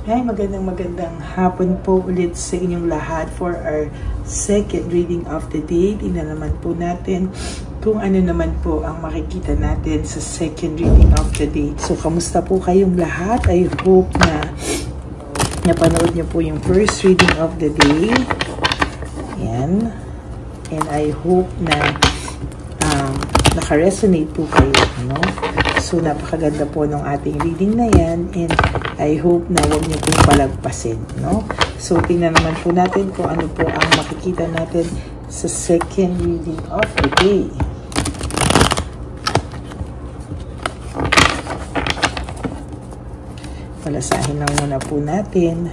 Ay, magandang hapon po ulit sa inyong lahat for our second reading of the day. Tingnan naman po natin kung ano naman po ang makikita natin sa second reading of the day. So, kamusta po kayong lahat? I hope na napanood niyo po yung first reading of the day. Ayan. And I hope na naka-resonate po kayo, no? So, napakaganda po ng ating reading na yan, and I hope na huwag niyo pong palagpasin, no? So, tingnan naman po natin kung ano po ang makikita natin sa second reading of the day. Palasahin lang muna po natin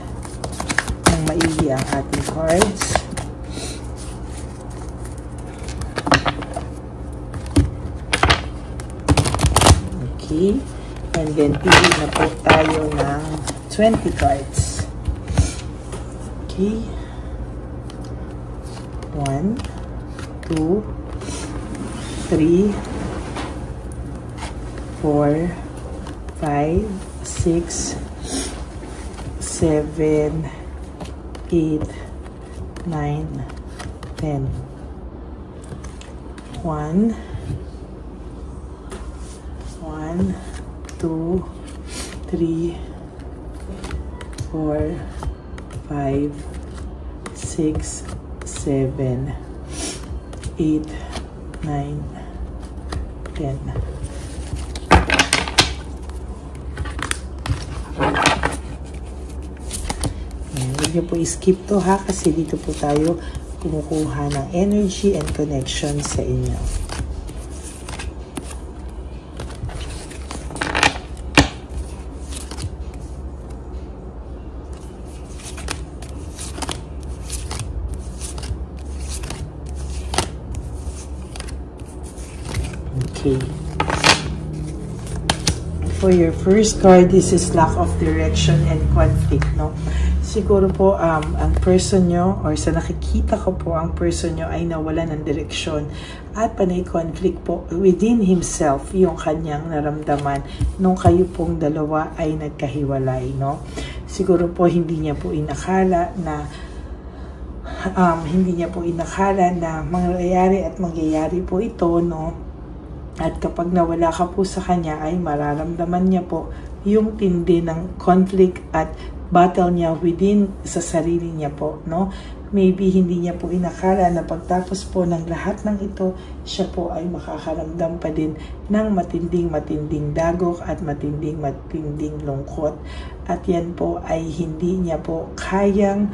ng maigi ang ating cards. Okay. And then, pili na po tayo ng 20 cards. Okay. 1, 2, 3, 4, 5, 6, 7, 8, 9, 10. 1, 2, 3, 4, 5, 6, 7, 8, 9, 10. Huwag niyo po i-skip to ha, kasi dito po tayo kumukuha ng energy and connection sa inyo. Okay. For your first card, this is lack of direction and conflict, no? Siguro po, ang person nyo, or sa nakikita ko po, ang person nyo ay nawala ng direksyon at panay conflict po within himself, yung kanyang naramdaman nung kayo pong dalawa ay nagkahiwalay, no? Siguro po, hindi niya po inakala na mangyayari po ito, no? At kapag nawala ka po sa kanya, ay mararamdaman niya po yung tindi ng conflict at battle niya within sa sarili niya po, no? Maybe hindi niya po inakala na pagtapos po ng lahat ng ito, siya po ay makakaramdam pa din ng matinding dagok at matinding lungkot. At yan po ay hindi niya po kayang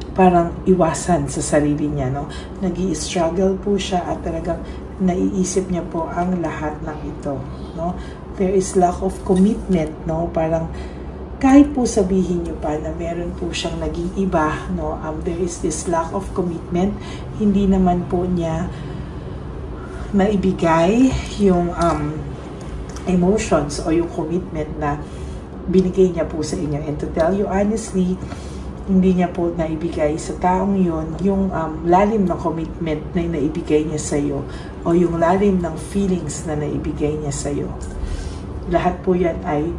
parang iwasan sa sarili niya, no? Nag-i-struggle po siya at talagang naiisip niya po ang lahat ng ito, no? There is lack of commitment, no? Parang kahit po sabihin niyo pa na meron po siyang naging iba, no? There is this lack of commitment. Hindi naman po niya naibigay yung emotions o yung commitment na binigay niya po sa inyo. And to tell you honestly, hindi niya po naibigay sa taong yun yung lalim ng commitment na naibigay niya sa iyo o yung lalim ng feelings na naibigay niya sa iyo. Lahat po yan ay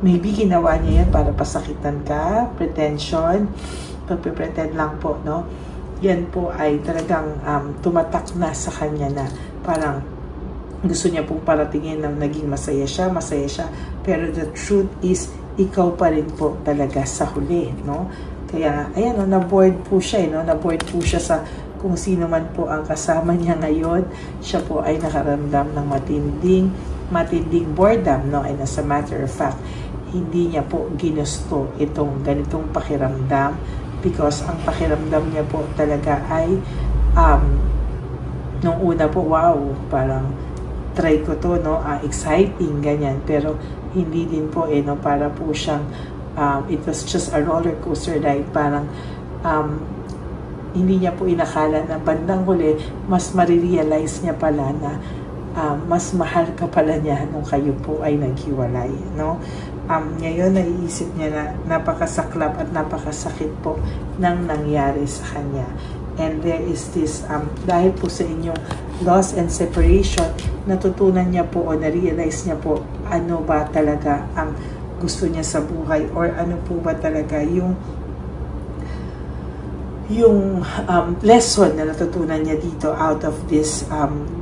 maybe ginawa niya yan para pasakitan ka, pretension, pagpipretend lang po, no? Yan po ay talagang tumatak na sa kanya na parang gusto niya pong paratingin na naging masaya siya, pero the truth is, ikaw pa rin po talaga sa huli, no? Kaya, ayan, no, na-bored po siya, no? Na-bored po siya sa kung sino man po ang kasama niya ngayon. Siya po ay nakaramdam ng matinding boredom, no? And as a matter of fact, hindi niya po ginusto itong ganitong pakiramdam because ang pakiramdam niya po talaga ay nung una po, wow, parang try ko to, no? Exciting, ganyan. Pero hindi din po, no? Para po siyang it was just a roller coaster ride. Parang hindi niya po inakala na bandang huli, mas marirealize niya pala na mas mahal ka pala niya nung kayo po ay naghiwalay, no? Ngayon naiisip niya na napakasaklap at napakasakit po nang nangyari sa kanya. And there is this, dahil po sa inyong loss and separation, natutunan niya po o na-realize niya po ano ba talaga ang gusto niya sa buhay, or ano po ba talaga yung lesson na natutunan niya dito out of this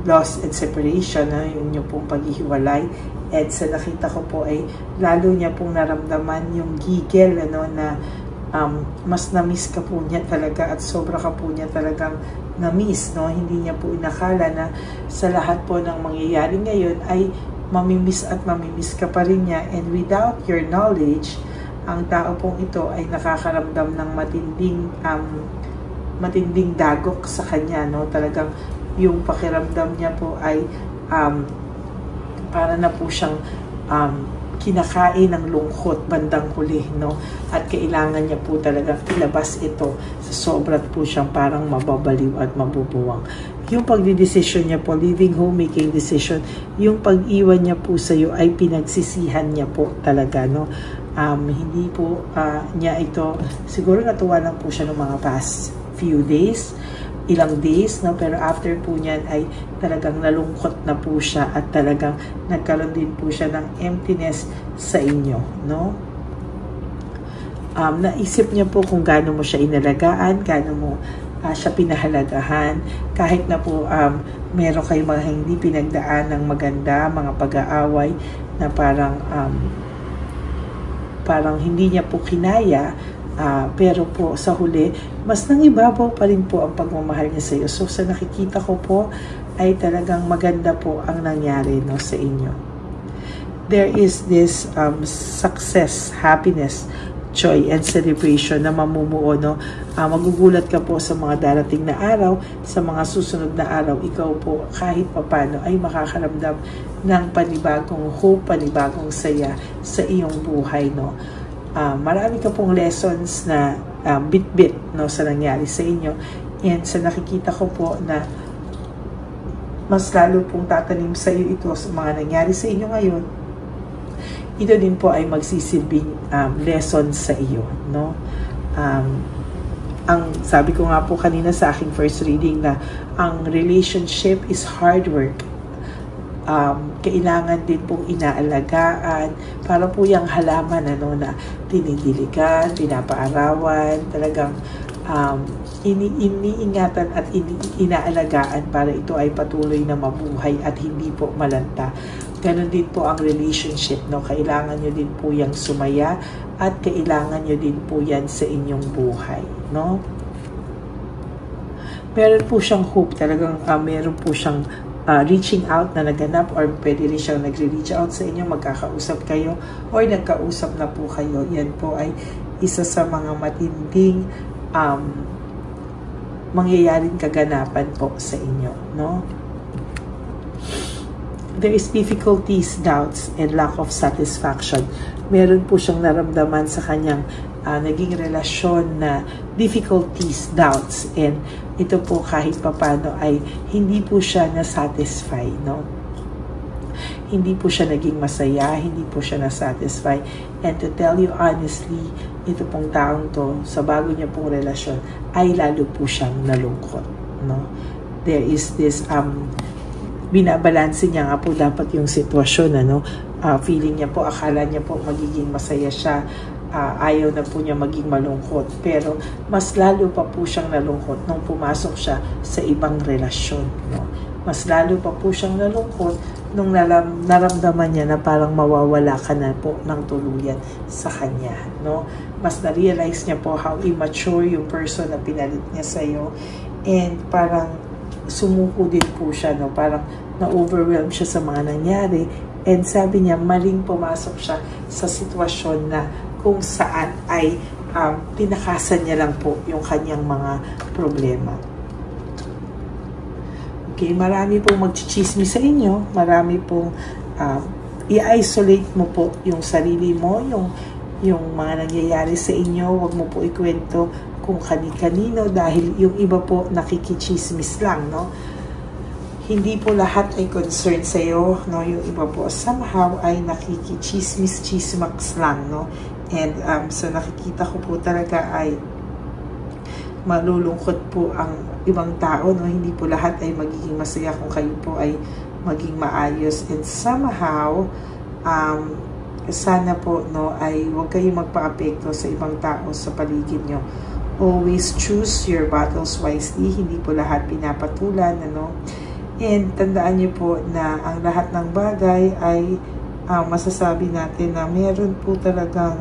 loss and separation, yung inyong pong paghihiwalay. And sa nakita ko po ay lalo niya pong naramdaman yung gigil, na mas na-miss ka po niya talaga, at sobra ka po niya talagang na-miss, hindi niya po inakala na sa lahat po ng mangyayari ngayon ay mamimiss at mamimiss ka pa rin niya. And without your knowledge, ang tao pong ito ay nakakaramdam ng matinding dagok sa kanya, talagang yung pakiramdam niya po ay para na po siyang kinakain ng lungkot bandang huli, at kailangan niya po talaga ilabas ito. Sobra po siyang parang mababaliw at mabubuwang. Yung pagdidesisyon niya po, leaving home, making decision, yung pag-iwan niya po sa iyo ay pinagsisihan niya po talaga, hindi po niya ito, siguro natuwa lang po siya ng mga past few days, ilang days, pero after po niyan ay talagang nalungkot na po siya, at talagang nagkaroon din po siya ng emptiness sa inyo, naisip niya po kung gaano mo siya inalagaan, gaano mo siya pinahalagahan, kahit na po meron kayo mga hindi pinagdaan ng maganda, mga pag-aaway na parang hindi niya po kinaya. Pero po sa huli, mas nangibabaw pa rin po ang pagmamahal niya sa iyo. So sa nakikita ko po ay talagang maganda po ang nangyari sa inyo. There is this success, happiness, joy, and celebration na mamumuo. Magugulat ka po sa mga darating na araw, sa mga susunod na araw, ikaw po kahit papano ay makakaramdam ng panibagong hope, panibagong saya sa iyong buhay. Marami ka pong lessons na bit-bit sa nangyari sa inyo, and sa nakikita ko po na mas lalo pong tatanim sa iyo ito sa mga nangyari sa inyo ngayon. Ito din po ay magsisilbing lesson sa iyo, ang sabi ko nga po kanina sa aking first reading na ang relationship is hard work. Kailangan din pong inaalagaan, para po yung halaman na tinidiligan, pinapaarawan, talagang iniingatan at inaalagaan para ito ay patuloy na mabuhay at hindi po malanta. Ganon din po ang relationship, kailangan nyo din po yung sumaya, at kailangan nyo din po yan sa inyong buhay, Meron po siyang hope, talagang meron po siyang reaching out na naganap, or pwede rin siyang nagre-reach out sa inyo, magkakausap kayo, or nagkausap na po kayo. Yan po ay isa sa mga matinding mangyayaring kaganapan po sa inyo, There is difficulties, doubts, and lack of satisfaction. Meron po siyang naramdaman sa kanyang naging relasyon na difficulties, doubts, and ito po kahit papano ay hindi po siya na-satisfy, Hindi po siya naging masaya, hindi po siya na-satisfy. And to tell you honestly, ito pong taong to, sa bago niya pong relasyon, ay lalo po siyang nalungkot, There is this, binabalanse niya nga po dapat yung sitwasyon, feeling niya po, akala niya po magiging masaya siya, ayaw na po niya maging malungkot, pero mas lalo pa po siyang nalungkot nung pumasok siya sa ibang relasyon, Mas lalo pa po siyang nalungkot nung naramdaman niya na parang mawawala ka na po ng tuluyan sa kanya, Mas na-realize niya po how immature yung person na pinalit niya sa iyo, and parang sumuko din po siya, parang na-overwhelm siya sa mga nangyari, and sabi niya maling pumasok siya sa sitwasyon na kung saan ay tinakasan niya lang po yung kanyang mga problema. Okay, marami pong magchichismis sa inyo, marami pong i-isolate mo po yung sarili mo, yung mga nangyayari sa inyo, wag mo po ikwento kung kani-kanino, dahil yung iba po nakikichismis lang, Hindi po lahat ay concerned sa iyo, Yung iba po somehow ay nakikichismis-chismax lang, And so nakikita ko po talaga ay malulungkot po ang ibang tao, Hindi po lahat ay magiging masaya kung kayo po ay maging maayos, and somehow sana po, no, ay huwag kayong magpa-apekto sa ibang tao sa paligid nyo. Always choose your battles wisely. Hindi po lahat pinapatulan, ano. And tandaan nyo po na ang lahat ng bagay ay masasabi natin na meron po talagang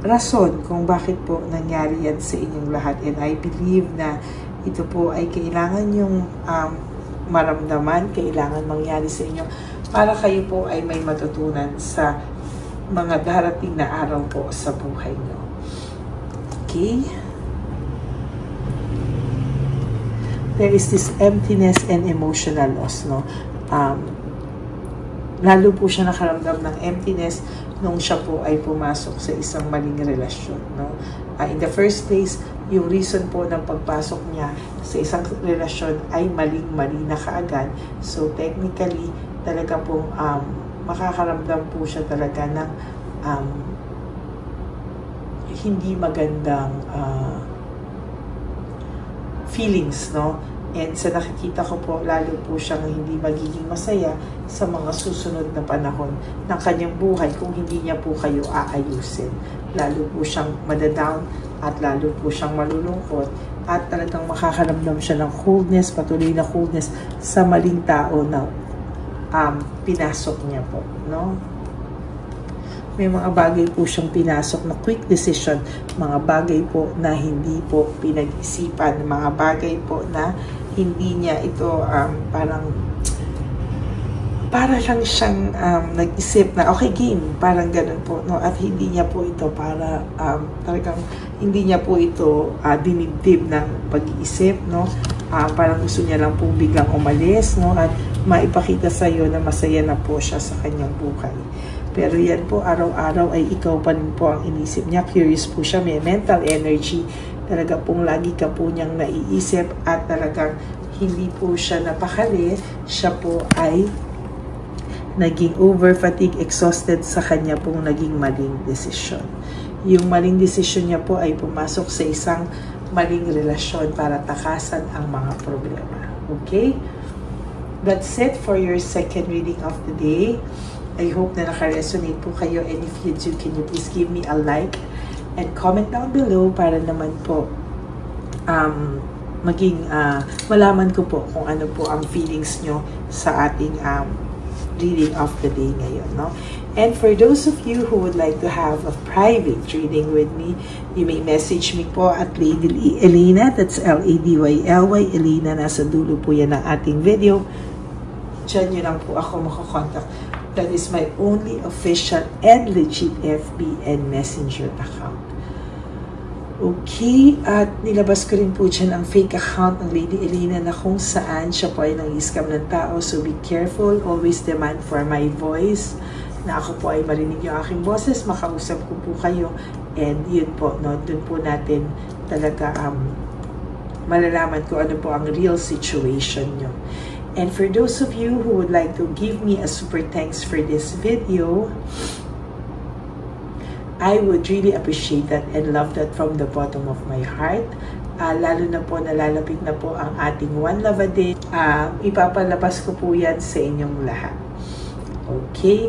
rason kung bakit po nangyari yan sa inyong lahat. And I believe na ito po ay kailangan yung maramdaman, kailangan mangyari sa inyo para kayo po ay may matutunan sa mga darating na araw po sa buhay nyo. Okay? There is this emptiness and emotional loss, no? Lalo po siya nakaramdam ng emptiness nung siya po ay pumasok sa isang maling relasyon, no? In the first place, yung reason po ng pagpasok niya sa isang relasyon ay maling-mali na kaagad. So, technically, talaga pong makakaramdam po siya talaga ng hindi magandang feelings, no? And sa nakikita ko po, lalo po siyang hindi magiging masaya sa mga susunod na panahon ng kanyang buhay kung hindi niya po kayo aayusin. Lalo po siyang madadown at lalo po siyang malulungkot at talagang makakaramdam siya ng coldness, patuloy na coldness sa maling tao na pinasok niya po, no? May mga bagay po siyang pinasok na quick decision, mga bagay po na hindi po pinag-isipan, mga bagay po na hindi niya ito para siyang nag-isip na okay, game, parang ganun po, no? At hindi niya po ito para talagang hindi niya po ito dinibdib ng pag-iisip, no? Parang gusto niya lang po biglang umalis, no? At maipakita sa iyo na masaya na po siya sa kanyang buhay. Pero yan po, araw-araw ay ikaw pa rin po ang inisip niya. Curious po siya, may mental energy. Talaga pong lagi ka po niyang naiisip at talagang hindi po siya napakali. Siya po ay naging over-fatigue, exhausted sa kanya pong naging maling desisyon. Yung maling desisyon niya po ay pumasok sa isang maling relasyon para takasan ang mga problema. Okay? That's it for your second reading of the day. I hope na naka-resonate po kayo, and if you do, can you please give me a like and comment down below para naman po malaman ko po kung ano po ang feelings nyo sa ating reading of the day ngayon, no? And for those of you who would like to have a private reading with me, you may message me po at Lady Elena, that's L-A-D-Y-L-Y, Elena, nasa dulo po yan ng ating video. Diyan nyo lang po ako makakontak. That is my only official and legit FB and Messenger account. Okay, at nilabas ko rin po dyan ang fake account ng Lady Elena na kung saan siya po ay nang-scam ng tao. So be careful, always demand for my voice, na ako po ay marinig yung aking boses, makausap ko po kayo, and yun po, no, dun po natin talaga malalaman ko ano po ang real situation nyo. And for those of you who would like to give me a super thanks for this video, I would really appreciate that and love that from the bottom of my heart. Lalo na po, nalalapit na po ang ating One Love a Day. Ipapalabas ko po yan sa inyong lahat. Okay?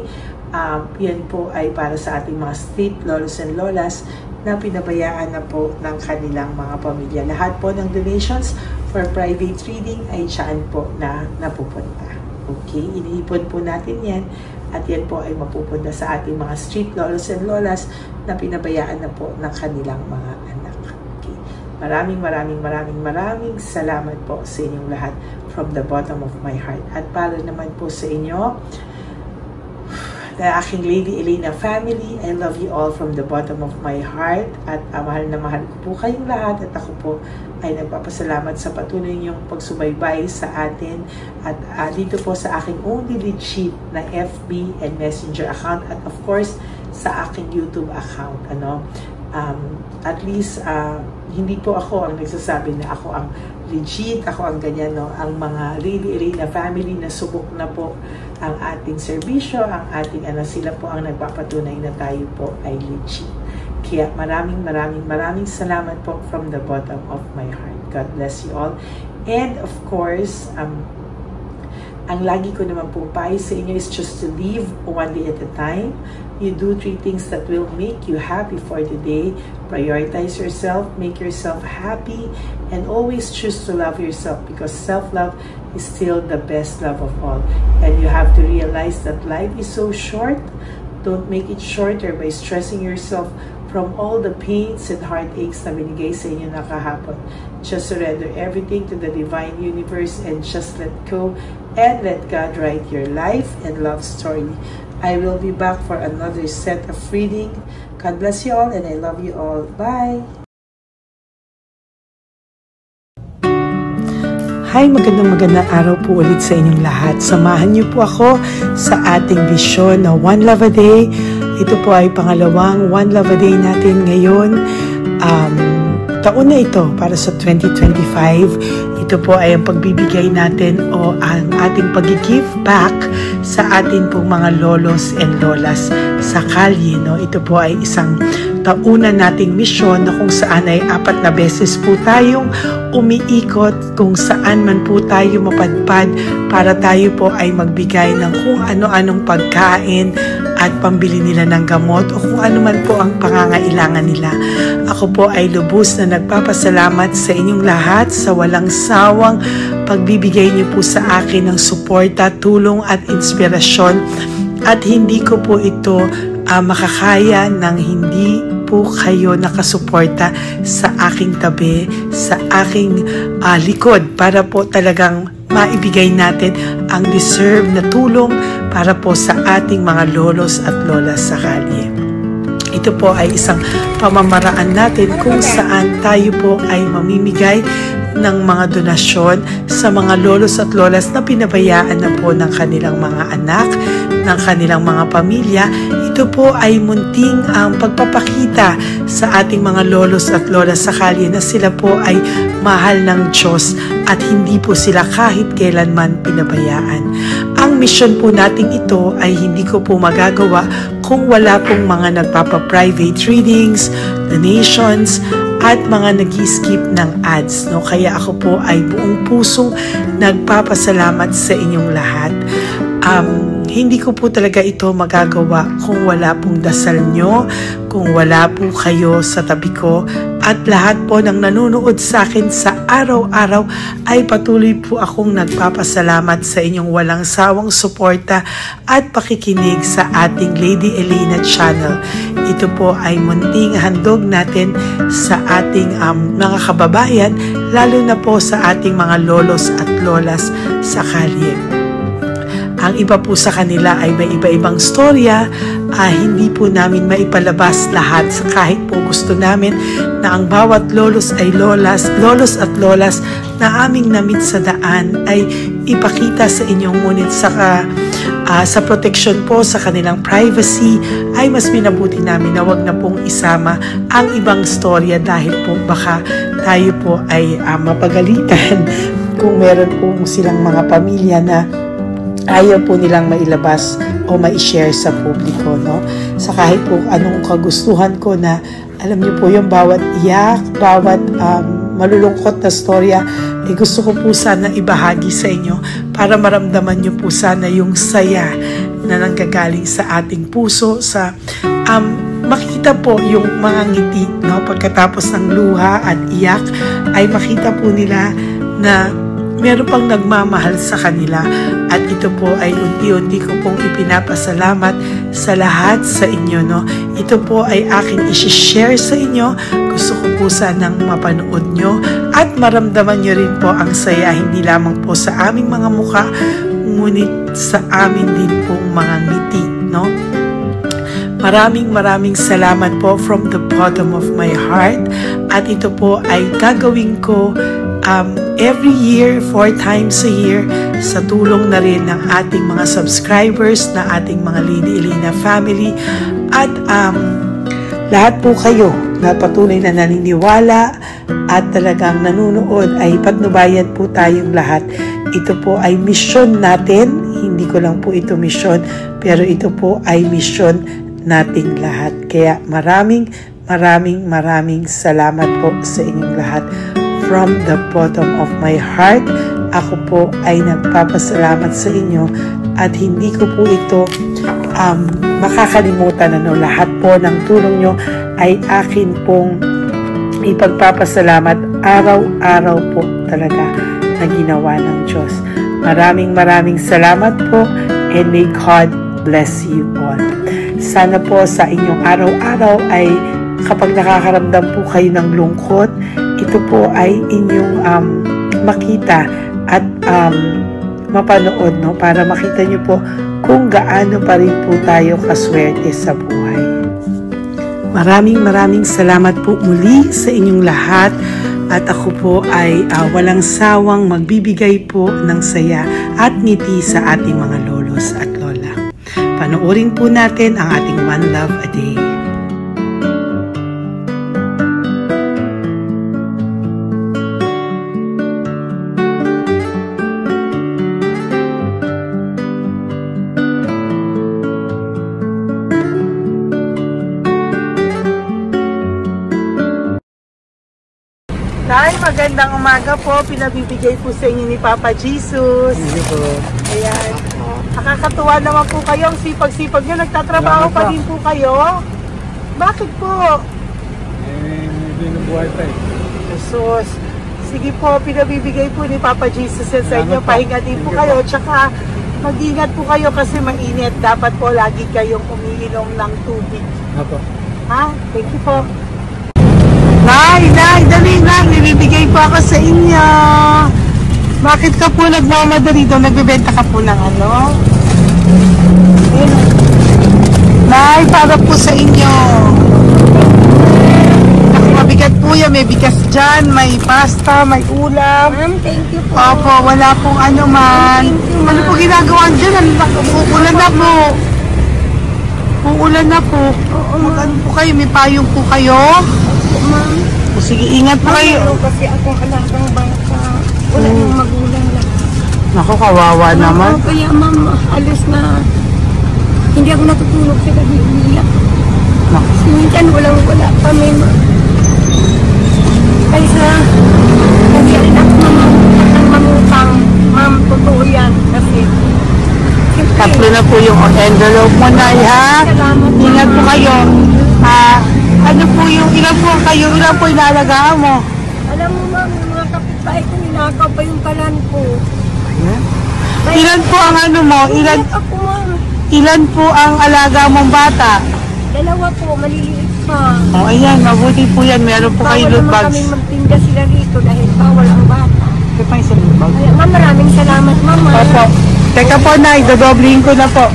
Yan po ay para sa ating mga street lolos and lolas na pinabayaan na po ng kanilang mga pamilya. Lahat po ng donations for private reading ay saan po na napupunta. Okay? Iniipon po natin yan at yan po ay mapupunta sa ating mga street lolos and lolas na pinabayaan na po ng kanilang mga anak. Okay? Maraming salamat po sa inyong lahat from the bottom of my heart. At para naman po sa inyo, the aking Lady Elena family, I love you all from the bottom of my heart at mahal na mahal ko po kayong lahat at ako po ay nagpapasalamat sa patuloy niyong pagsubaybay sa atin at dito po sa aking only legit na FB and Messenger account at of course sa aking YouTube account, ano. At least hindi po ako ang nagsasabi na ako ang legit, ako ang ganyan, no? Ang mga Lady Elena family na subok na po ang ating serbisyo, ang ating sila po ang nagpapatunay na tayo po ay legit. Kaya maraming salamat po from the bottom of my heart. God bless you all. And of course, Ang lagi ko naman po payo sa inyo is just to live one day at a time. You do 3 things that will make you happy for the day. Prioritize yourself, make yourself happy, and always choose to love yourself, because self-love is still the best love of all. And you have to realize that life is so short. Don't make it shorter by stressing yourself from all the pains and heartaches na binigay sa inyo na kahapon. Just surrender everything to the divine universe and just let go and let God write your life and love story. I will be back for another set of reading. God bless you all and I love you all. Bye! Hi, magandang araw po ulit sa inyong lahat. Samahan niyo po ako sa ating vision na One Love a Day. Ito po ay pangalawang One Love a Day natin ngayon. Taon na ito para sa 2025. Ito po ay ang pagbibigay natin o ang ating pag-give back sa atin pong mga lolos and lolas sa kalye. No? Ito po ay isang taunan nating misyon na kung saan ay 4 na beses po tayong umiikot kung saan man po tayo mapadpad para tayo po ay magbigay ng kung ano-anong pagkain at pambili nila ng gamot o kung ano man po ang pangangailangan nila. Ako po ay lubos na nagpapasalamat sa inyong lahat sa walang sawang pagbibigay niyo po sa akin ng suporta, tulong at inspirasyon, at hindi ko po ito makakaya ng hindi po kayo nakasuporta sa aking tabi, sa aking likod para po talagang maibigay natin ang deserve na tulong para po sa ating mga lolos at lolas sa kalye. Ito po ay isang pamamaraan natin kung saan tayo po ay mamimigay ng mga donasyon sa mga lolos at lolas na pinabayaan na po ng kanilang mga anak, ng kanilang mga pamilya. Ito po ay munting ang pagpapakita sa ating mga lolos at lolas sa kalye na sila po ay mahal ng Diyos at hindi po sila kahit kailanman pinabayaan. Ang mission po nating ito ay hindi ko po magagawa kung wala pong mga nagpapa-private readings, donations, at mga nag-skip ng ads. No? Kaya ako po ay buong pusong nagpapasalamat sa inyong lahat. Hindi ko po talaga ito magagawa kung wala pong dasal nyo, kung wala po kayo sa tabi ko, at lahat po ng nanonood sa akin sa araw-araw ay patuloy po akong nagpapasalamat sa inyong walang sawang suporta at pakikinig sa ating Lady Elena channel. Ito po ay munting handog natin sa ating mga kababayan, lalo na po sa ating mga lolos at lolas sa kalye. Ang iba po sa kanila ay may iba-ibang storya, hindi po namin maipalabas lahat kahit po gusto namin na ang bawat lolos ay lolos at lolas na aming namit sa daan ay ipakita sa inyo, ngunit sa protection po sa kanilang privacy ay mas minabuti namin na wag na pong isama ang ibang storya dahil po baka tayo po ay mapagalitan kung meron po silang mga pamilya na ayaw po nilang mailabas o ma-share sa publiko, no? Sa kahit po anong kagustuhan ko na, alam niyo po yung bawat iyak, bawat malulungkot na storya, gusto ko po sana ibahagi sa inyo para maramdaman niyo po sana yung saya na nanggagaling sa ating puso, sa makita po yung mga ngiti, no? Pagkatapos ng luha at iyak ay makita po nila na meron pang nagmamahal sa kanila, at ito po ay unti-unti ko pong ipinapasalamat sa lahat sa inyo, no? Ito po ay aking isi-share sa inyo. Gusto ko po sanang mapanood nyo at maramdaman nyo rin po ang saya, hindi lamang po sa aming mga mukha, ngunit sa amin din pong mga ngiti, no? Maraming salamat po from the bottom of my heart, at ito po ay gagawin ko every year, 4 times a year, sa tulong na rin ng ating mga subscribers, na ating mga Lady Elena family, at lahat po kayo na patuloy na naniniwala at talagang nanunood, ay patnubayan po tayong lahat. Ito po ay mission natin, hindi ko lang po ito mission, pero ito po ay mission nating lahat. Kaya maraming salamat po sa inyong lahat. From the bottom of my heart, ako po ay nagpapasalamat sa inyo at hindi ko po ito makakalimutan. Lahat po ng tulong nyo ay akin pong ipagpapasalamat araw-araw po talaga na ginawa ng Diyos. Maraming salamat po, and may God bless you all. Sana po sa inyong araw-araw ay kapag nakakaramdam po kayo ng lungkot, ito po ay inyong makita at mapanood, para makita nyo po kung gaano pa rin po tayo kaswerte sa buhay. Maraming salamat po muli sa inyong lahat, at ako po ay walang sawang magbibigay po ng saya at ngiti sa ating mga lolos at lola. Panoorin po natin ang ating One Love a Day. Nay, magandang umaga po. Pinabibigay po sa inyo ni Papa Jesus. Ayan. Nakakatuwa naman po kayo. Ang sipag-sipag nyo. Nagtatrabaho pa din po kayo. Bakit po? Hindi na buhay pa eh. Jesus. Sige po, pinabibigay po ni Papa Jesus sa inyo. Pahinga din po kayo. Tsaka mag-ingat po kayo kasi mainit. Dapat po lagi kayong umiinom ng tubig. Apo. Ha? Thank you po. Nay, dali lang. Nilibigay po ako sa inyo. Bakit ka po nagmamadali doon? Nagbibenta ka po ng ano? Nay, para po sa inyo. Mabigat po yan. May bigas dyan, may pasta, may ulam. Ma'am, thank you po. Opo, wala pong ano man. Ano po ginagawa dyan? Uulan na po. Uulan na po. Mag-ano po kayo? May payong po kayo? Ma'am. O sige, ingat po kayo. Kasi akong alagang bangka. Wala nang magulang lang. Naku, kawawa naman. Kaya ma'am, alis na. Hindi ako natutulog sa gabi. Umiyak. Minsan wala kami. Kaysa, hindi rin ako mamutang. Ma'am, totoo yan. Kasi, Tatlo na po yung envelope mo, Nay, ha? Ingat po kayo. Ano po yung, ilan po kayo, ilan po inalagaan mo? alam mo ma'am, yung mga kapitbahay ko, ninakaw pa yung kalan ko. Ilan po ang ano mo? Umiyak ako ma'am. Ilan po ang alaga mong bata? Dalawa po, maliliit pa. O, ayan, mabuti po yan. Meron po kayo loot Bawal naman bags. kaming magtinda sila rito dahil bawal ang bata. Ito pa yung sa loot bag. Kaya ma'am, maraming salamat ma'am. Opo. Teka po, Nay, dodoblihin ko na po.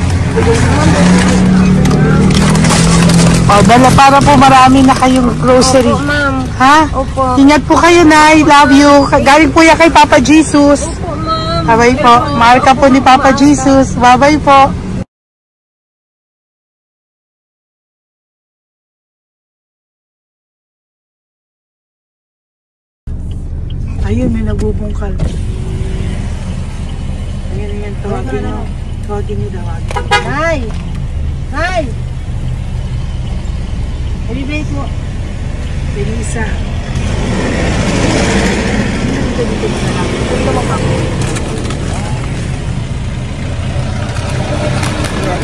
O, dala para po marami na kayong grocery. Opo ma'am. Ha? Opo. Ingat po kayo, Nay. Love you. Galing po yan kay Papa Jesus. Opo ma'am. Bye-bye po. Mahal ka po ni Papa Jesus. Bye-bye po. Ayun, may nagbubungkal. Ayan, tawagin nyo. Tawagin nyo, tawagin. Nay! Nay! Halibay po. Elisa.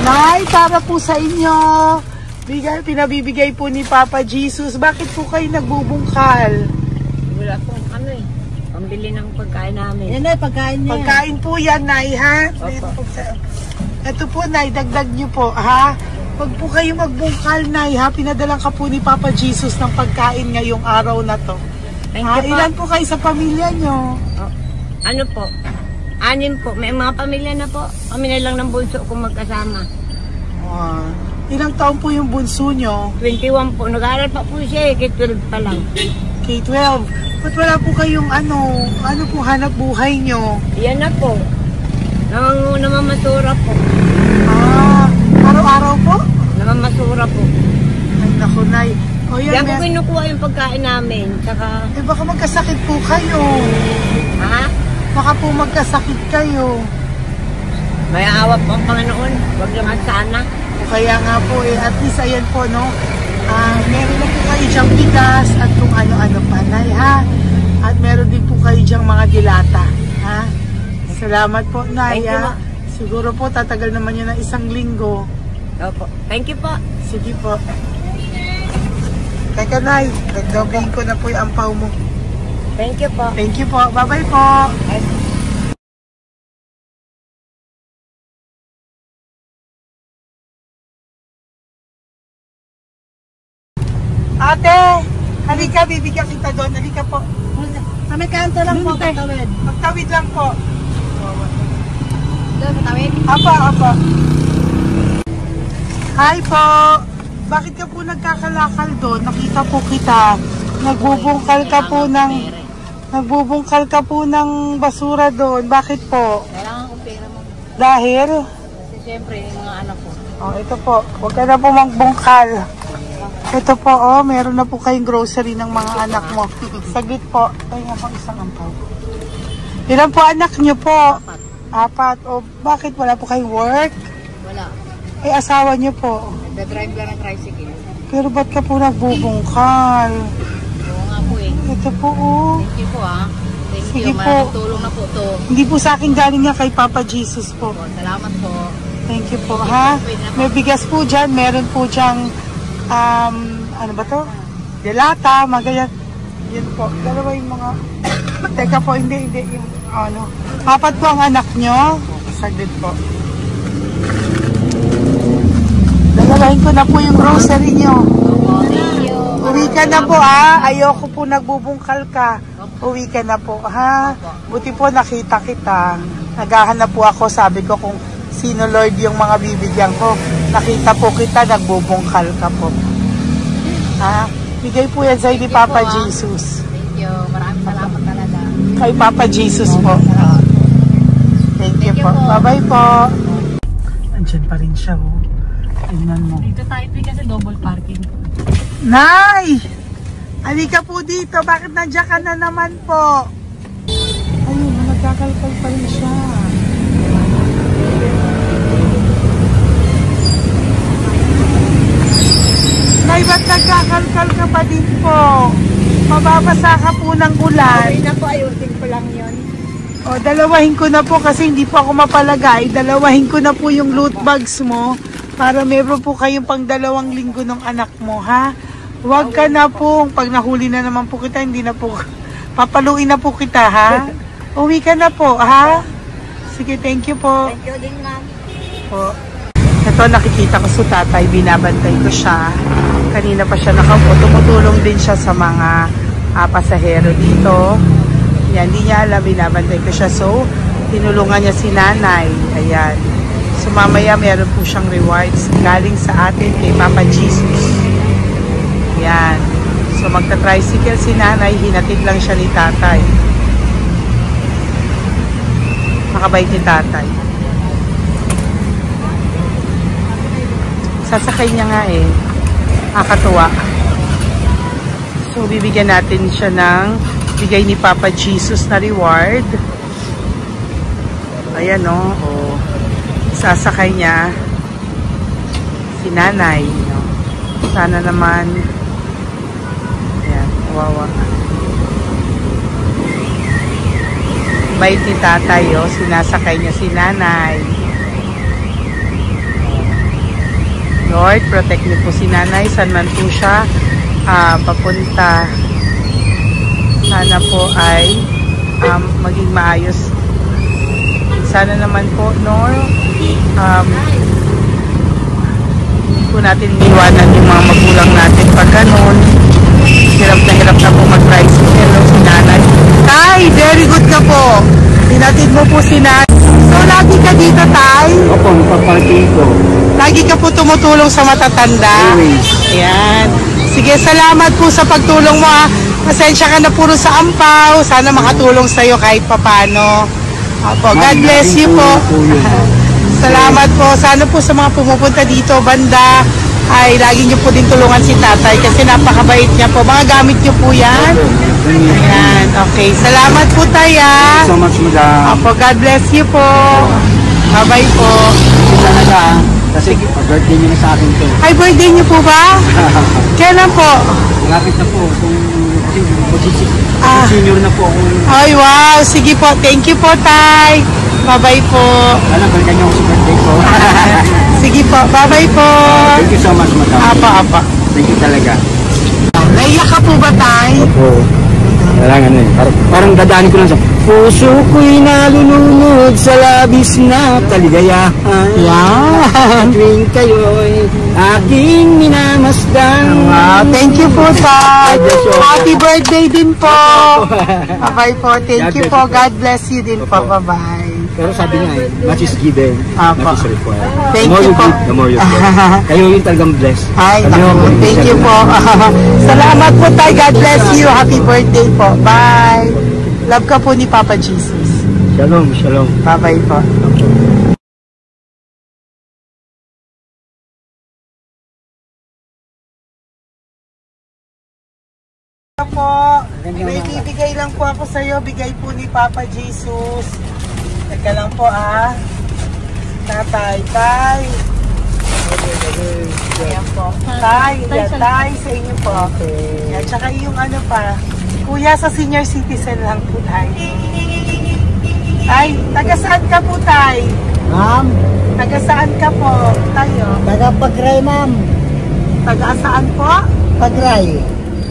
Nay, para po sa inyo. Pinabibigay po ni Papa Jesus. Bakit po kayo nagbubungkal? Wala po ano eh. Pambili ng pagkain namin. Yan ay, pagkain niya. Pagkain po yan, Nay, ha? Opo. Ito po, Nay, dagdag niyo po, ha? Pag po kayo magbungkal, Nay, ha? Pinadalang ka po ni Papa Jesus ng pagkain ngayong araw na to. Thank you po. Ilan po kayo sa pamilya nyo? Oh, ano po? 6 po. May mga pamilya na po. Kami na lang ng bunso kung magkasama. Ilang taon po yung bunso nyo? 21 po. Nag-aaral pa po siya eh. K-12 pa lang. K-12. Ba't wala po kayong ano po hanap buhay nyo? Yan na po. Namamasura po. Araw-araw po? Namamasura po. Ay, naku, Nay. O yan, Diyan ko kinukuha yung pagkain namin. Saka, baka magkasakit po kayo. ha? Baka po magkasakit kayo. May awa po ang Panginoon. Huwag naman sana. O kaya nga po at least ayan po, no? Meron na po kayo diyang bigas at kung ano-ano pa, Nay, ha? At meron din po kayo diyang mga dilata, ha? Salamat po, Nay. Thank you, ma. Siguro po tatagal naman yun ng 1 linggo. Opo. Thank you po. Sige po. Teka, Nay. Nagdobling ko na po yung ampaw mo. Thank you po. Thank you po. Bye-bye po. Ate, halika, bibigyan kita doon. Halika po. Sa may kanto lang po, magtawid. Magtawid lang po. Doon, matawid? Apa. Hi po. Bakit ka po nagkakalakal doon? Nakita po kita. Nagbubungkal ka po ng basura doon. Bakit po? Kailangan ko pera mo. Dahil? Kasi syempre, yung mga anak ko. Oh, ito po. Huwag ka na po magbungkal. Ito po, oh, meron na po kayong grocery ng mga anak mo. Saglit po. Ay, nga po isang ampaw. Ilan po anak nyo po? 4. O, bakit wala po kayong work? Wala. Eh, asawa nyo po. Nagda-drive lang ng tricycle. Pero ba't ka po nagbubungkal? Oo nga po eh. Ito po, oh. Thank you po ah. Thank Sige you. po. Malaking tulong na po to. Hindi po sa akin galing nga kay Papa Jesus po. Salamat po. Thank you po, ha? May bigas po dyan. Meron po dyang, ano ba to? Delata, mga ganyan. Yan po. Dalawa yung mga... Teka po, hindi. Yung, ano. 4 po ang anak nyo. Saglit po. Dalawahin ko na po yung grocery nyo. Thank you. Uwi ka na po, ha? Ayoko po nagbubungkal ka. Uwi ka na po, ha? Buti po nakita kita. Naghahanap po ako, sabi ko kung sino Lord yung mga bibigyan ko. Nakita po kita, nagbubungkal ka po. Ha? Bigay po yan sa'yo ni Papa Jesus. Thank you. Maraming salamat talaga. Kay Papa Jesus po. Thank you po. Bye-bye po. Andiyan pa rin siya, oh. Tingnan mo. Dito tayo kasi double parking. Nay! Halika po dito. Bakit nandiyan ka na naman po? Ayun, nagkakalkal pa rin siya. Nay, ba't nagkakalkal ka pa din po? Mababasa ka po ng ulan. Okay na po, ayusin ko lang yun. O, dalawahin ko na po kasi hindi po ako mapalagay. Dalawahin ko na po yung loot bags mo para meron po kayong pang 2 linggo ng anak mo, ha? Huwag ka na po. Pag nahuli na naman po kita, hindi na po, papaluin na po kita, ha? Uwi ka na po, ha? Sige, thank you po. Thank you din, ma'am. Po. Ito, nakikita ko sa tatay, binabantay ko siya. Kanina pa siya nakaupo. Tumutulong din siya sa mga pasahero dito. Yan, hindi niya alam, binabantay ko siya. So, tinulungan niya si nanay. Ayan. So, mamaya meron po siyang rewards galing sa atin kay Papa Jesus. Yan. So, magta-tricycle si nanay. Hinatid lang siya ni tatay. Makabait ni tatay. Sasakay niya nga eh. Nakakatuwa. So, bibigyan natin siya ng bigay ni Papa Jesus na reward. Ayan o. Oh. Sasakay niya si nanay. No? Sana naman. Ayan. Wawa. Bait ni tatay o. Sinasakay niya si nanay. Lord, protect niyo po si nanay. Saan man po siya papunta. Sana po ay maging maayos. Sana naman po, no? Hindi po natin iwanan yung mga magulang natin pag ganun. Hirap na po mag-tricycle, no? Si nanay. Tay, very good ka po. Tinatid mo po si nanay. So, lagi ka dito, Tay? Opo, magpaparking ko. Lagi ka po tumutulong sa matatanda. Ayan. Sige, salamat po sa pagtulong mo, ha. Pasensya ka na puro sa ampaw. Sana makatulong sa'yo kahit papano. Opo, God bless you po. Salamat po. Sana po sa mga pumupunta dito, banda, ay lagi niyo po din tulungan si tatay kasi napakabait niya po. Mga gamit niyo po yan. Ayan, okay. Salamat po, Tay, ha. So much, madam. Opo, God bless you po. Bye-bye po. Talaga, kasi birthday niyo na sa akin to. Ay, birthday niyo po ba? Kailan po? Malapit na po. Kung Senior na po ako. Ay, wow. Sige po. Thank you po, Tay. Bye-bye po. Alam, balikan niyo ako sa birthday ko. Sige po. Bye-bye po. Thank you so much, madam. Apa. Thank you talaga. Naiyak ka po ba, Tay? Opo. Kailangan parang dadaan ko lang sa puso ko'y nalulunod sa labis na kaligayahan. Yan. Tuwing kayo'y aking minamasdan. Wow, thank you po, Tay. Happy birthday din po. Bye-bye po. Thank you po. God bless you din po. Bye-bye. Pero sabi niya much is given, much is required. Thank you po. The more you give. Kayo yung talagang blessed. Ay, naku. Thank you po. Salamat po, Tay. God bless you. Happy birthday po. Bye. Love ka po ni Papa Jesus. Shalom, shalom. Bye-bye po. May bibigay lang po ako sa iyo. Bigay po ni Papa Jesus. Teka lang po Tatay, Tay. Ayan po. Tay, Tay sa inyo po. Yan, tsaka yung ano pa. Kuya, sa senior citizen lang po, Tay. Tay, taga saan ka po, Tay? Ma'am? Taga saan ka po, tayo? Taga Pagray, ma'am. Taga saan po? Pagray.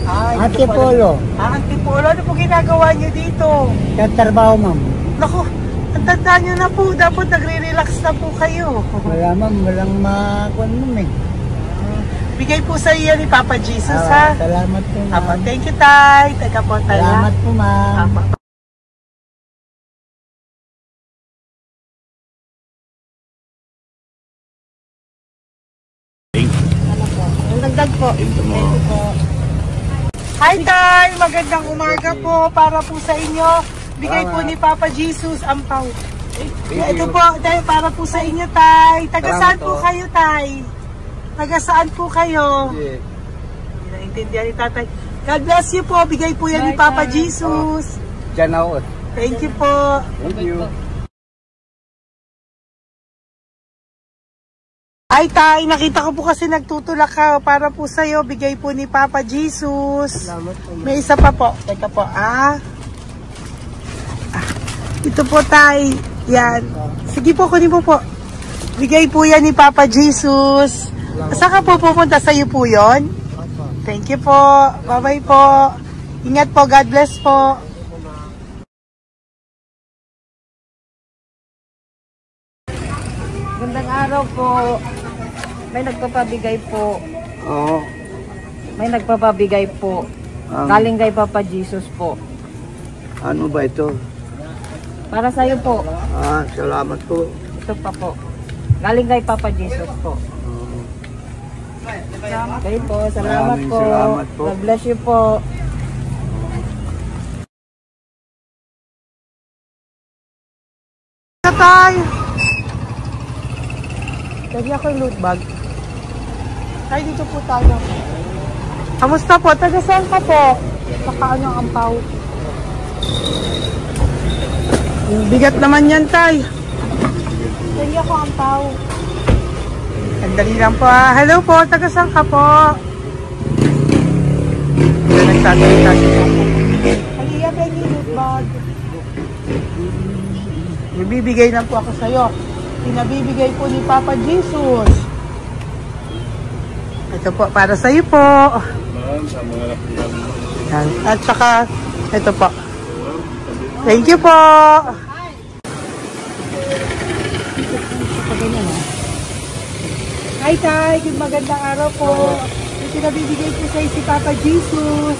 Ay, Antipolo. Antipolo. Ano po ginagawa niyo dito? Nagtrabaho, ma'am. Naku, ang tanda niyo na po. Dapat nagre-relax na po kayo. Wala, ma'am. Walang makuha, ma'am. Bigay po sa iyo ni Papa Jesus, ha? Salamat po, ma'am. Apa, thank you, Tay. Taga po, Tay. Salamat po, ma'am. Apa. Dagdag po. Thank you po. Hi, Tay! Magandang umaga po para po sa inyo. Bigay po ni Papa Jesus ang pau. Ito po, Tay, para po sa inyo, Tay. Taga saan po kayo, Tay? Taga saan po kayo? Naintindihan ni Tatay. God bless you po. Bigay po yan ni Papa Jesus. Diyan ako. Thank you po. Thank you. Ay, Tay, nakita ko po kasi nagtutulak ka para po sa'yo. Bigay po ni Papa Jesus. May isa pa po. Teka po, ito po, Tay. Yan. Sige po, kunin po po. Bigay po yan ni Papa Jesus. Saan ka po pupunta? Sa'yo po yun? Thank you po. Bye-bye po. Ingat po. God bless po. Gandang araw po. May nagpapabigay po. Oo. May nagpapabigay po. Galing kay Papa Jesus po. Ano ba ito? Para sa'yo po. Salamat po. Ito pa po. Galing kay Papa Jesus po. Okay po. Salamat po. Salamat po. God bless you po. Tay! Lagi ako yung loot bag. Tay, dito po tayo. Kamusta po? Taga saan ka po? Saka ano ang ampaw? Bigat naman yan, Tay. Lagi ako ampaw. Sandali lang po, Hello po, taga saan ka po? Nagsasalita siya. Halika, Benny, loot bag. Ibibigay lang po ako sa'yo. Pinabibigay po ni Papa Jesus. Ito po, para sa iyo po. At saka, ito po. Thank you po. Hi, Tay. Good magandang araw po. Pinabibigay po sa iyo si Papa Jesus.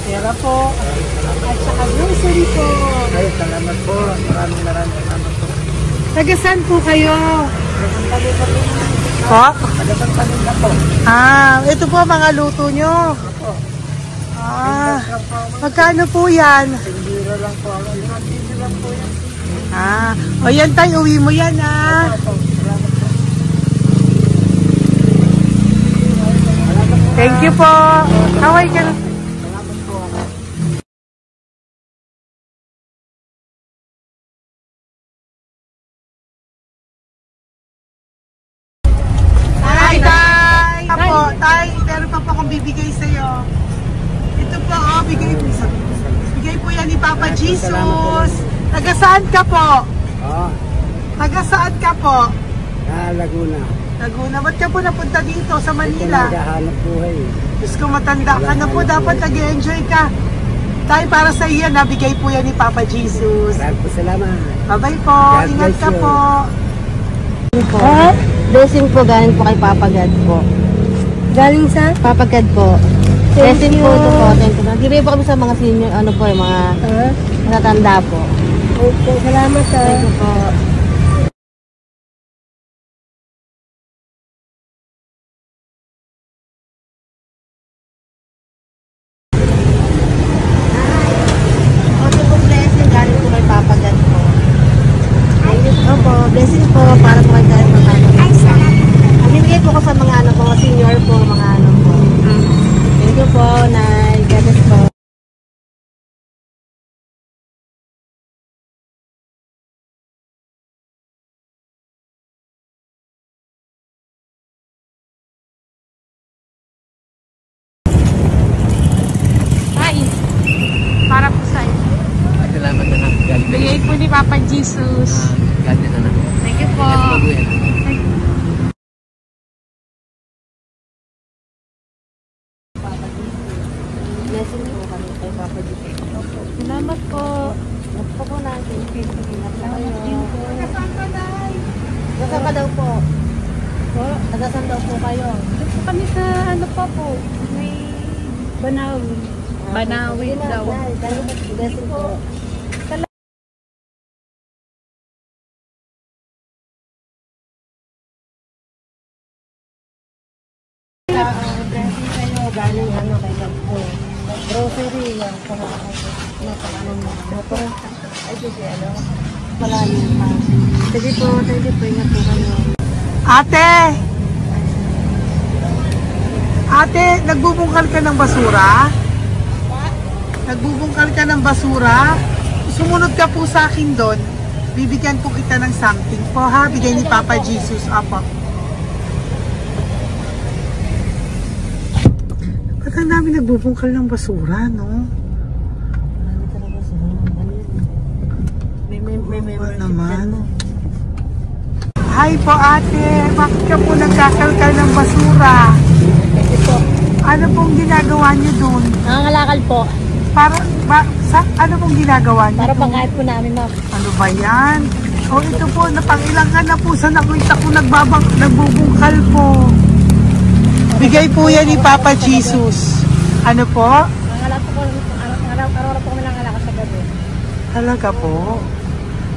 Pera po. At saka grocery po. Ay, salamat po. Maraming salamat po. Taga saan po kayo? Po? Ito po mga luto nyo. Magkano po yan? Tindira lang po. O yan tayo, uwi mo yan Thank you po. Kaway ka na. Tay, meron pa po akong bibigay sa'yo. po, oh, bigay po yan ni Papa Jesus. Taga saan ka po? Taga saan ka po? Laguna. Laguna. Ba't ka po napunta dito sa Manila? Naghahanap buhay. Diyos ko, matanda ka na po. Dapat nag-enjoy ka. Tayo para sa iyo, nabigay po yan ni Papa Jesus. Maraming po salamat. Bye-bye po. Ingat ka po. Blessing po galing po kay Papa God po. Galing sa? Papa God po. Blessing po ito po. Thank you. Nagibay po kami sa mga senior, ano po, yung mga matatanda po. Okay, salamat sir. Thank you po. Blessing po para po kayo kahit mga ano. Bibigay po ko sa mga ano po, senior po, mga ano po. Thank you po, Nay. God bless po. Ay, para po sa'yo. Salamat na lang. Bigay po ni Papa Jesus. God bless na lang. Thank you po. Blessing po kami kay Papa Jesus. Salamat po. Nagpo po natin. Nasaan ka daw po? Nasaan daw po kayo? Dito kami sa ano pa po, may Banawi. Banawi daw. Blessing po. Blessing kayo, galing ano kay God po. Grocery, yan, para ano mo. Ay, sige, ano. Malalim pa. Sige po, thank you po, ingat po kayo. Ate, nagbubungkal ka ng basura? Nagbubungkal ka ng basura? Sumunod ka po sa akin doon. Bibigyan po kita ng something po ha. Bigay ni Papa Jesus. Apo. Ba't ang dami nagbubungkal ng basura, no? Marami talaga sa may naman. Hi po ate. Bakit ka po nagkakalkal ng basura? Ano pong ginagawa niyo doon? Nangangalakal po. Ano pong ginagawa niyo? Para pangkahit po namin, ma'am. Ano ba yan? O ito po, napangilang ka na po sa nakita ko nagbubungkal po. Bigay po yan ni Papa Jesus. Ano po? Nangangalakal po, araw-araw po kami nangangalakal sa gabi. Talaga po?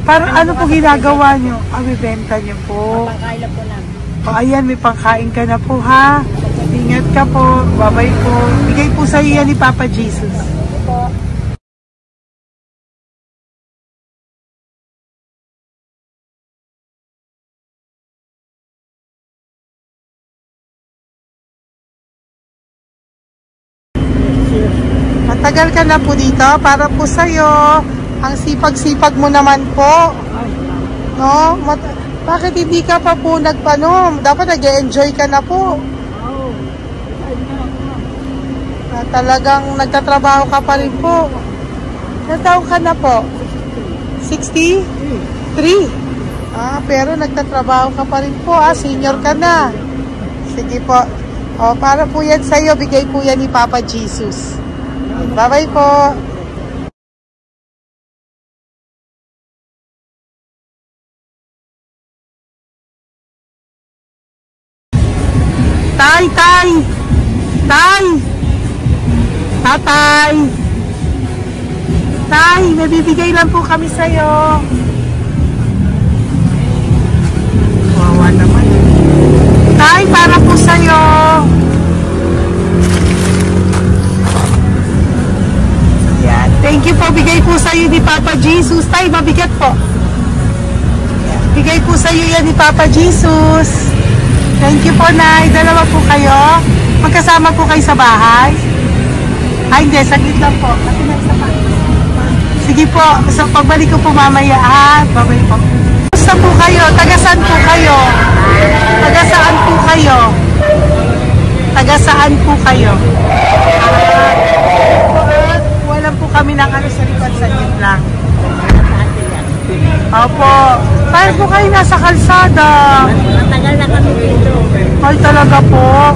Parang ano po ginagawa niyo? Bibenta niyo po. Pangkain lang po namin. O ayan, may pangkain ka na po ha. Ingat ka po. Bye-bye po. Bigay po sa iyo yan ni Papa Jesus. Po. Matagal ka na po dito. Para po sa'yo. Ang sipag-sipag mo naman po. No? Bakit hindi ka pa po nagpano? Dapat nag-enjoy ka na po. Talagang nagtatrabaho ka pa rin po. Ilang taon ka na po? 63? Pero nagtatrabaho ka pa rin po. Senior ka na. Sige po. Para po yan sa'yo. Bigay po yan ni Papa Jesus. Bye-bye po. Tay, may bibigay lang po kami sa'yo. Wawa naman. Tay, para po sa'yo. Yan. Thank you po. Bigay po sa'yo ni Papa Jesus. Tay, mabigat po. Bigay po sa'yo yan ni Papa Jesus. Thank you po, Nay. Dalawa po kayo. Magkasama po kayo sa bahay. Hindi. Saglit lang po. Kasi may isa pa. Sige po. So, pagbalik ko po mamaya. Babay po. Basta po kayo? Taga-saan po kayo? Taga-saan po kayo? Taga-saan po kayo? kami ng ano sa likod, sa lang. Opo. Paano po kayo nasa kalsada? Matagal na kami dito. Ay, talaga po.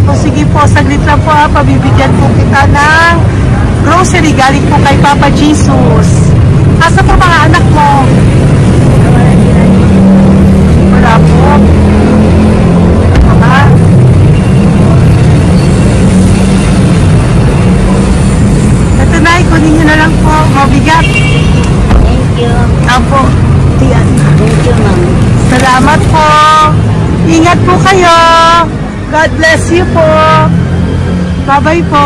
O sige po, saglit lang po ha. Pabibigyan po kita ng grocery galing po kay Papa Jesus. Asa po mga anak mo? Wala po. Mga. Ito na, ikunin nyo na lang po. Mabigat. Thank you. Apo. Yan. Thank you, ma'am. Salamat po. Ingat po kayo. God bless you po. Bye-bye po.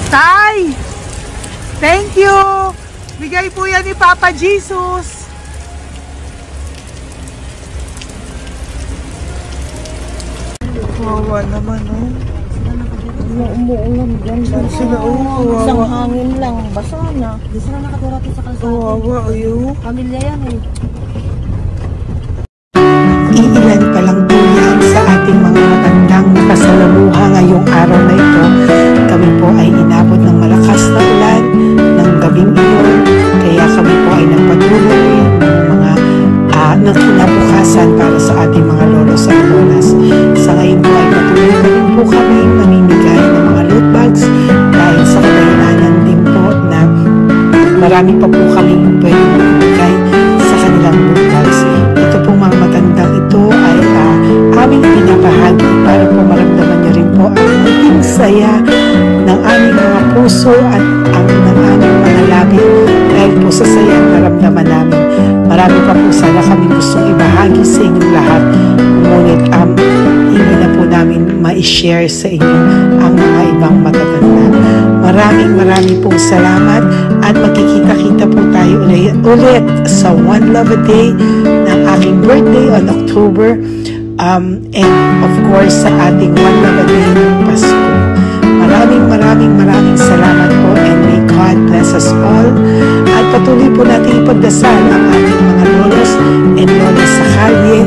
Tay! Thank you! Bigay po yan ni Papa Jesus. Wawa naman, oh. Umuulan dyan. Sila, oh, Isang wawa. hangin lang. Basa na. Di sila nakatira sa kalsada. Wawa, ayo. Pamilya yan eh. Iilan pa lang po yan sa ating mga matandang nakasalamuha ngayong araw na ito. Kami po ay inabot ng malakas na ulan ng gabing iyon. Kaya kami po ay nagpatuloy ng mga ng kinabukasan para sa ating mga lolos at lolas. Sa ngayon po ay patuloy na rin po kami mamimigay ng mga loot bags dahil sa kadahilanan din po na marami pa po kami pwedeng mamimigay sa kanilang loot bags. Ito po mga matandang ito ay aming pinapahagi para po maramdaman niyo rin po ang maging saya ng aming mga puso at ang ng aming mga labi dahil po sa saya ang naramdaman namin. Marami pa po sana kami gustong ibahagi sa inyong lahat, ngunit hindi na po namin ma-share sa inyo ang mga ibang matatanda. Maraming pong salamat at magkikita-kita po tayo ulit sa One Love a Day ng aking birthday on October and of course sa ating One Love a Day ng Pasko. Maraming salamat po and may God bless us all. At patuloy po natin ipagdasal ang ating mga lolos and lolas sa kalye,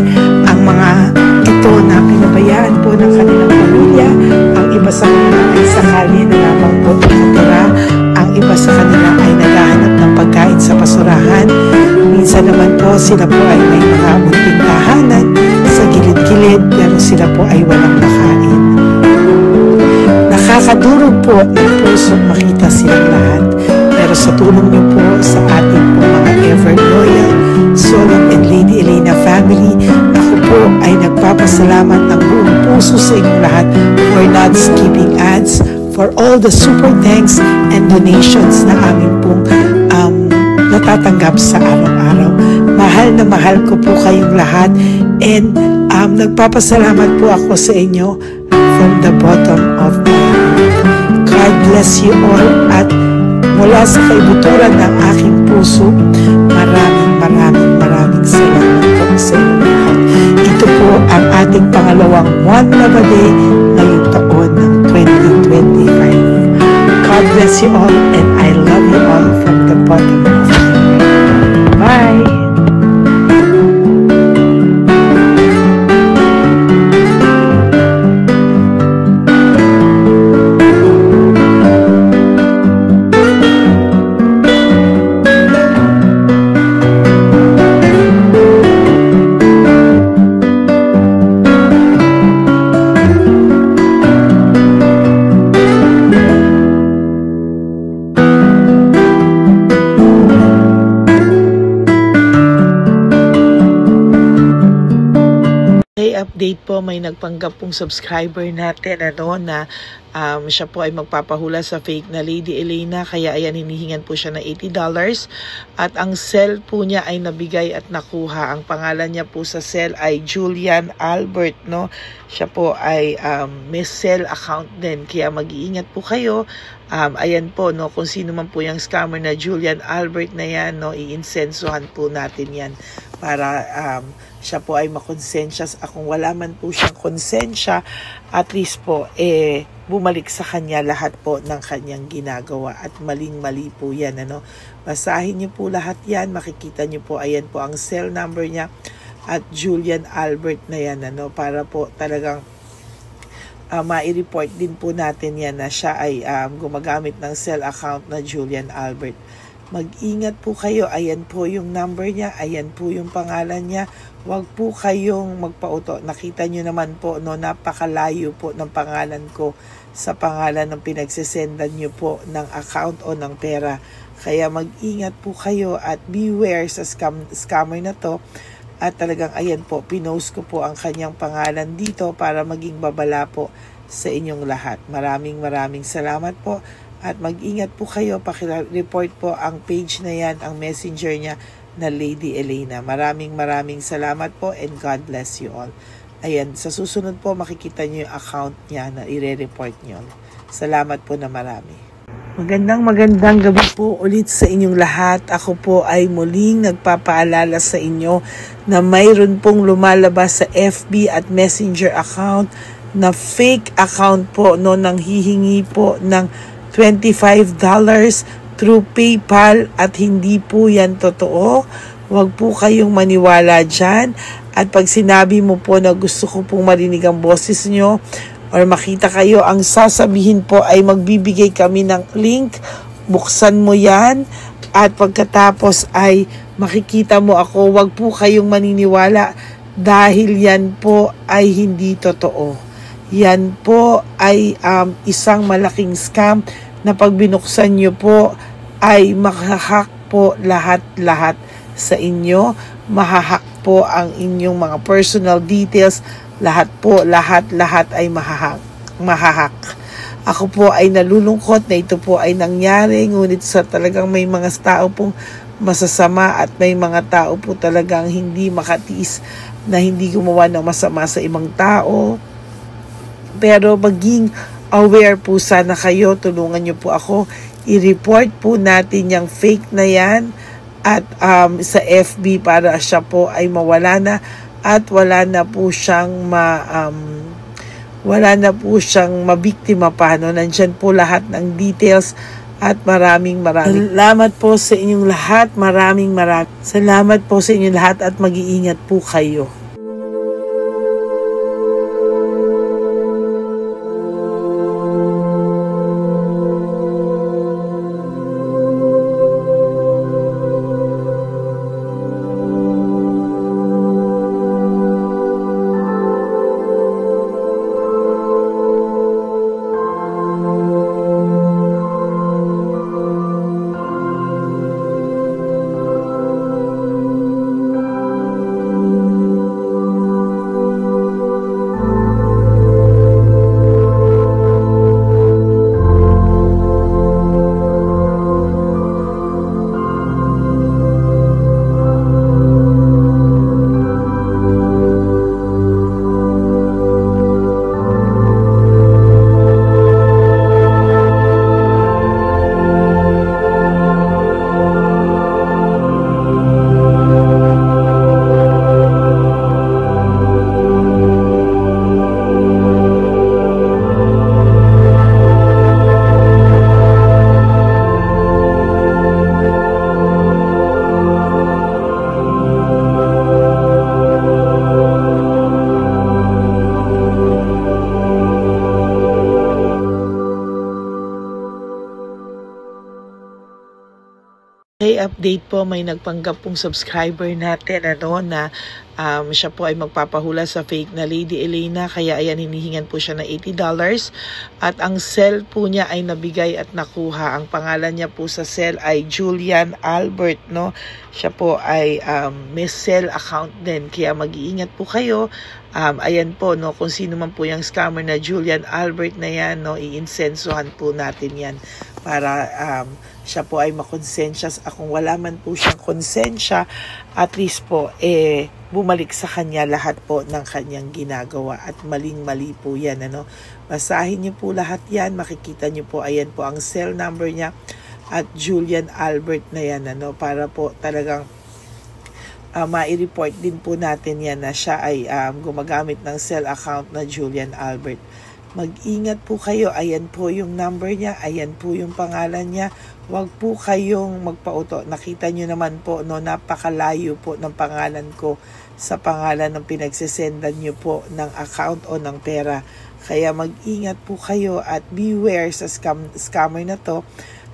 ang mga ito na pinabayaan po ng kanilang pamilya. Ang iba sa kanila ay sa kalye na lamang po nakatira. Ang iba sa kanila ay naghahanap ng pagkain sa basurahan. Minsan naman po sila po ay may mga munting tahanan sa gilid-gilid pero sila po ay walang makain. Nakakadurog po ng puso makita silang lahat. Pero sa tulong niyo po sa ating po mga ever loyal Solon and Lady Elena family, ako po ay nagpapasalamat ng buong puso sa inyong lahat for not skipping ads, for all the super thanks and donations na amin pong natatanggap sa araw-araw. Mahal ko po kayong lahat and nagpapasalamat po ako sa inyo from the bottom of my heart. God bless you all at mula sa kaibuturan ng aking puso, maraming salamat po sa inyo lahat. Ito po ang ating pangalawang One Love a Day ngayong taon ng 2025. God bless you all and I love you all from the bottom of my heart. Bye! update po, may nagpanggap pong subscriber natin na siya po ay magpapahula sa fake na Lady Elena, kaya ayan, hinihingan po siya ng $80 at ang cell po niya ay nabigay at nakuha. Ang pangalan niya po sa cell ay Julian Albert, no? Siya po ay may cell account din, kaya mag-iingat po kayo. Ayan po, no, kung sino man po yung scammer na Julian Albert na yan, no, iinsensuhan po natin yan para siya po ay makonsensya. Kung wala man po siyang konsensya, at least po bumalik sa kanya lahat po ng kanyang ginagawa, at maling-mali po yan, ano. Basahin niyo po lahat yan, makikita niyo po, ayan po ang cell number niya at Julian Albert na yan, ano, para po talagang mai-report din po natin yan na siya ay gumagamit ng cell account na Julian Albert. Mag-ingat po kayo, ayan po yung number niya, ayan po yung pangalan niya. Huwag po kayong magpauto. Nakita nyo naman po, no, napakalayo po ng pangalan ko sa pangalan ng pinagsesendan nyo po ng account o ng pera. Kaya mag-ingat po kayo at beware sa scammer na to. At talagang ayan po, pinost ko po ang kanyang pangalan dito para maging babala po sa inyong lahat. Maraming salamat po. At mag-ingat po kayo, pakireport po ang page na yan, ang messenger niya na Lady Elena. Maraming salamat po and God bless you all. Ayan, sa susunod po makikita niyo yung account niya na i-report niyo. Salamat po na marami. Magandang gabi po ulit sa inyong lahat. Ako po ay muling nagpapaalala sa inyo na mayroon pong lumalabas sa FB at Messenger account na fake account po, no, nang hihingi po ng $25 through PayPal at hindi po yan totoo. Huwag po kayong maniwala dyan. At pag sinabi mo po na gusto ko pong marinig ang boses nyo or makita kayo, ang sasabihin po ay magbibigay kami ng link. Buksan mo yan at pagkatapos ay makikita mo ako. Huwag po kayong maniniwala dahil yan po ay hindi totoo. Yan po ay isang malaking scam na pag binuksan nyo po ay mahahack po lahat sa inyo. Mahahack po ang inyong mga personal details. Lahat ay mahahack. Ako po ay nalulungkot na ito po ay nangyari, ngunit sa talagang may mga tao pong masasama at may mga tao po talagang hindi makatiis na hindi gumawa ng masama sa ibang tao. Pero maging aware po sana kayo, tulungan nyo po ako, i-report po natin yung fake na yan at sa FB para siya po ay mawala na at wala na po siyang mabiktima pa, no? Nandyan po lahat ng details at maraming salamat po sa inyong lahat. Maraming salamat po sa inyong lahat at mag-iingat po kayo. Update po, may nagpanggap pong subscriber natin na Siya po ay magpapahula sa fake na Lady Elena, kaya ayan, hinihingan po siya ng $80 at ang cell po niya ay nabigay at nakuha. Ang pangalan niya po sa cell ay Julian Albert, no? Siya po ay may cell account din, kaya mag-iingat po kayo. Ayan po, no, kung sino man po yung scammer na Julian Albert na yan, no, iinsensuhan po natin yan para siya po ay makonsensya. Kung wala man po siyang konsensya, at least po bumalik sa kanya lahat po ng kanyang ginagawa, at maling-mali po yan, ano. Basahin niyo po lahat yan, makikita niyo po, ayan po ang cell number niya at Julian Albert na yan, ano, para po talagang ma-report din po natin yan na siya ay gumagamit ng cell account na Julian Albert. Mag-ingat po kayo, ayan po yung number niya, ayan po yung pangalan niya. Huwag po kayong magpauto. Nakita nyo naman po, no, napakalayo po ng pangalan ko sa pangalan ng pinagsesendan nyo po ng account o ng pera. Kaya mag-ingat po kayo at beware sa scammer na to.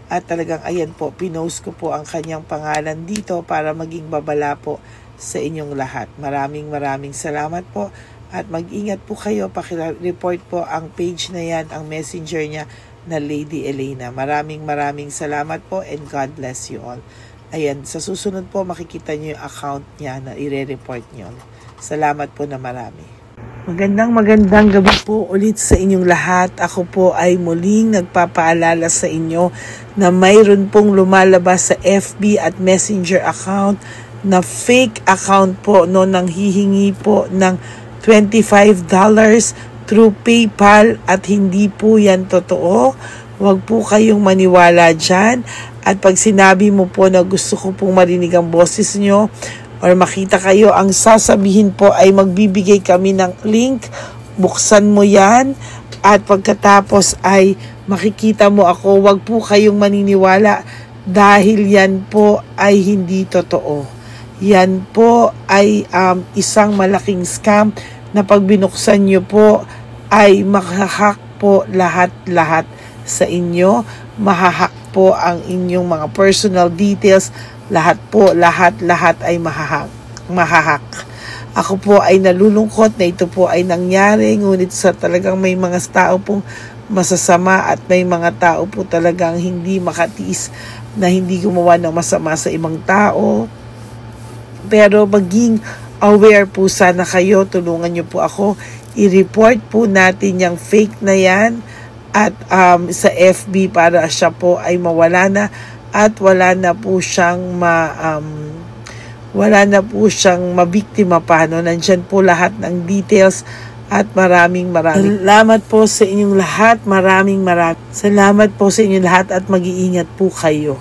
At talagang ayan po, pinost ko po ang kanyang pangalan dito para maging babala po sa inyong lahat. Maraming salamat po. At mag-ingat po kayo, pakireport po ang page na yan, ang messenger niya na Lady Elena. Maraming salamat po and God bless you all. Ayan, sa susunod po makikita niyo yung account niya na ire-report niyo. Salamat po na marami. Magandang gabi po ulit sa inyong lahat. Ako po ay muling nagpapaalala sa inyo na mayroon pong lumalabas sa FB at Messenger account na fake account po, no, nang hihingi po ng $25 through PayPal at hindi po yan totoo. Huwag po kayong maniwala dyan. At pag sinabi mo po na gusto ko pong marinig ang boses nyo or makita kayo, ang sasabihin po ay magbibigay kami ng link, buksan mo yan at pagkatapos ay makikita mo ako. Huwag po kayong maniniwala dahil yan po ay hindi totoo. Yan po ay isang malaking scam na pag binuksan nyo po ay mahahack po lahat sa inyo. Mahahack po ang inyong mga personal details. Lahat ay mahahack. Ako po ay nalulungkot na ito po ay nangyari, ngunit sa talagang may mga tao pong masasama at may mga tao po talagang hindi makatiis na hindi gumawa ng masama sa ibang tao. Pero maging aware po sana kayo, tulungan niyo po ako, i-report po natin yung fake na yan at sa FB para siya po ay mawala na at wala na po siyang mabiktima pa, no? Nandyan po lahat ng details at maraming salamat po sa inyong lahat. Maraming salamat po sa inyong lahat at mag-iingat po kayo.